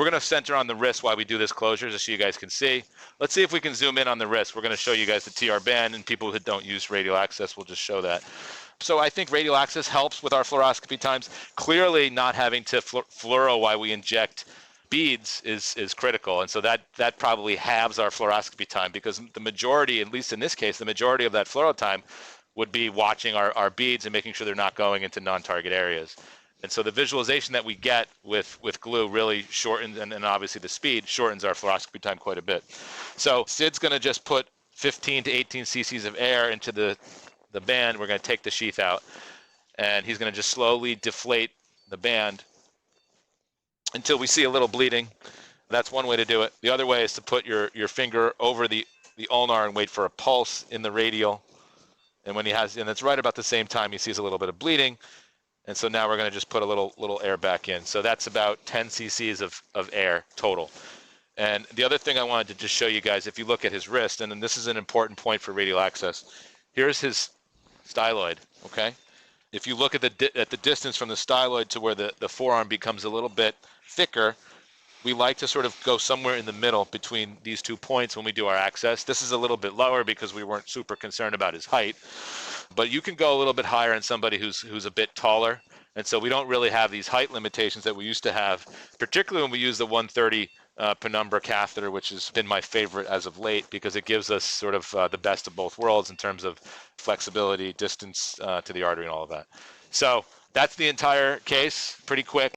We're going to center on the wrist while we do this closure just so you guys can see. Let's see if we can zoom in on the wrist. We're going to show you guys the TR band, and people who don't use radial access will just show that. So I think radial access helps with our fluoroscopy times. Clearly not having to fluoro while we inject beads is critical, and so that probably halves our fluoroscopy time, because the majority, at least in this case, the majority of that fluoro time would be watching our beads and making sure they're not going into non-target areas. And so the visualization that we get with glue really shortens, and obviously the speed shortens our fluoroscopy time quite a bit. So Sid's going to just put 15 to 18 cc's of air into the band. We're going to take the sheath out, and he's going to just slowly deflate the band until we see a little bleeding. That's one way to do it. The other way is to put your finger over the ulnar and wait for a pulse in the radial. And when and it's right about the same time he sees a little bit of bleeding. And so now we're going to just put a little air back in. So that's about 10 cc's of air total. And the other thing I wanted to just show you guys, if you look at his wrist, and then this is an important point for radial access, here's his styloid, okay? If you look at the distance from the styloid to where the forearm becomes a little bit thicker, we like to sort of go somewhere in the middle between these 2 points when we do our access. This is a little bit lower because we weren't super concerned about his height, but you can go a little bit higher in somebody who's a bit taller. And so we don't really have these height limitations that we used to have, particularly when we use the 130 penumbra catheter, which has been my favorite as of late, because it gives us sort of the best of both worlds in terms of flexibility, distance to the artery, and all of that. So that's the entire case, pretty quick.